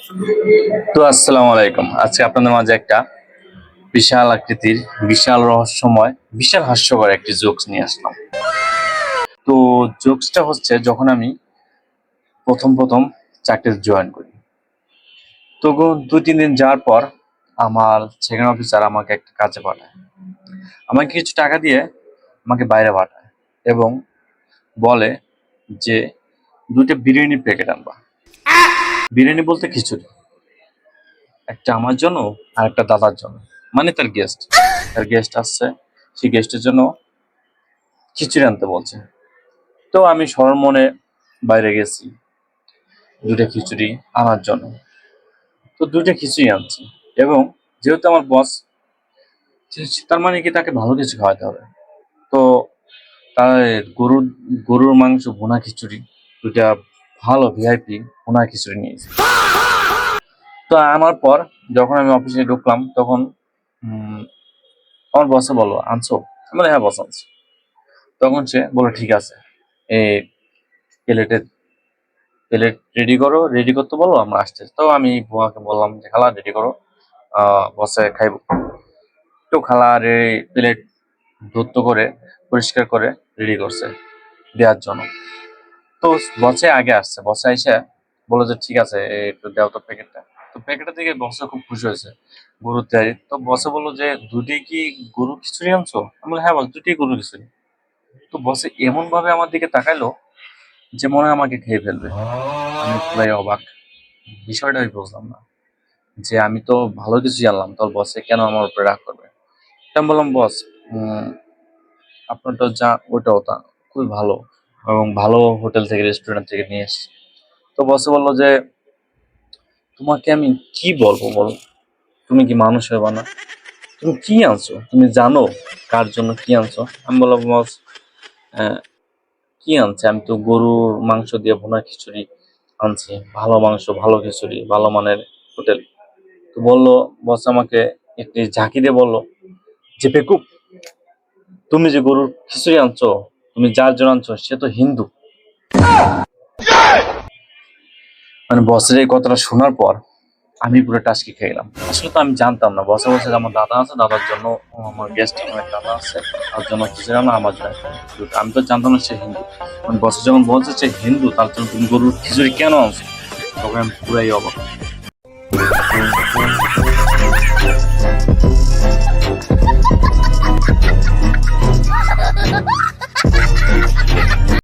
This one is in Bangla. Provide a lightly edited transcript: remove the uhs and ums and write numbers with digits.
তো আসসালামু আলাইকুম। আজকে আপনাদের মাঝে একটা বিশাল আকৃতির, বিশাল রহস্যময়, বিশাল হাস্যকর একটি জোকস নিয়ে আসলাম। তো জোকসটা হচ্ছে, যখন আমি প্রথম চাকরিতে জয়েন করি, তখন 2-3 দিন যাওয়ার পর আমার সেকেন্ড অফিসার আমাকে একটা কাজে পাঠায়। আমাকে কিছু টাকা দিয়ে আমাকে বাইরে পাঠায় এবং বলে যে 2টা বিরিয়ানি প্যাকেট আনবা। বিরিয়ানি বলতে খিচুড়ি, একটা আমার জন্য আর একটা দাদার জন্য, মানে তার গেস্ট আসছে, সেই গেস্টের জন্য খিচুড়ি আনতে বলছে। তো আমি সরল মনে বাইরে গেছি 2টা খিচুড়ি আনার জন্য। তো 2টা খিচুড়ি আনছি, এবং যেহেতু আমার বস, তার মানে কি তাকে ভালো কিছু খাওয়াতে হবে। তো তার গরুর গরুর মাংস ভুনা খিচুড়ি, 2টা ভালো ভিআইপি ভুনা খিচুড়ি নিয়েছি। তো আমার পর যখন আমি অফিসে ঢুকলাম, তখন উম, আমার বসে বললো, আনছো? আমি বললাম, হ্যাঁ বস আনছি। তখন সে বললো, ঠিক আছে, এই প্লেটে প্লেট রেডি করতে বলো, আমরা আসতেছি। তো আমি বুয়াকে বললাম যে, খালা রেডি করো, বসে খাইবো। তো খালা প্লেট ধুত্ত করে পরিষ্কার করে রেডি করছে দেওয়ার জন্য। তো বসে আগে আসছে, বসে এসে বললো যে, ঠিক আছে, একটু দেও তো প্যাকেটটা। তো প্যাকেটটা থেকে বসে খুব খুশি হয়েছে, গরুর তৈরি। তো বসে বললো যে, 2টি কি গরুর খিচুড়ি আনছো? আমি বললাম, হ্যাঁ বস, 2টি গরুর খিচুড়ি। তো বসে এমন ভাবে আমার দিকে তাকাইলো যে মনে হয় আমাকে খেয়ে ফেলবে। আমি পুরাই অবাক, বিষয়টা আমি বুঝলাম না যে আমি তো ভালো কিছু জানলাম, তোর বসে কেন আমার উপরে রাগ করবে। তা আমি বললাম, বস, উম, আপনারটা যা ওটাও তা খুবই ভালো, এবং ভালো হোটেল থেকে, রেস্টুরেন্ট থেকে নিয়ে এসেছি। তো বসে বললো যে, তোমাকে আমি কি বলবো বলো, তুমি কি মানুষ হবে না? তুমি কি আনছো? তুমি জানো কার জন্য কি আনছো? আমি বললাম, বস, আহ, কি আনছে? আমি তো গরুর মাংস দিয়ে ভুনা খিচুড়ি আনছি, ভালো মাংস, ভালো খিচুড়ি, ভালো মানের হোটেল। তো বললো, বস আমাকে একটি ঝাঁকি দিয়ে বললো যে, বেকুব, তুমি যে গরুর খিচুড়ি আনছো, তুমি যার জন্য আনছো সে তো হিন্দু। মানে বসের এই কথাটা শোনার পর আমি পুরো টাসকি খেয়ে গেলাম। আসলে তো আমি জানতাম না, বসে বসে যে আমার দাদা আছে, দাদার জন্য আমার গেস্ট, আমার দাদা আছে, তার জন্য খিচুড়ি আনো, আমার জন্য খিচুড়ি। আমি তো জানতাম না সে হিন্দু। মানে বসে যখন বলছে সে হিন্দু, তার জন্য তুমি গরুর খিচুড়ি কেন আনছো, তখন আমি পুরাই অবাক।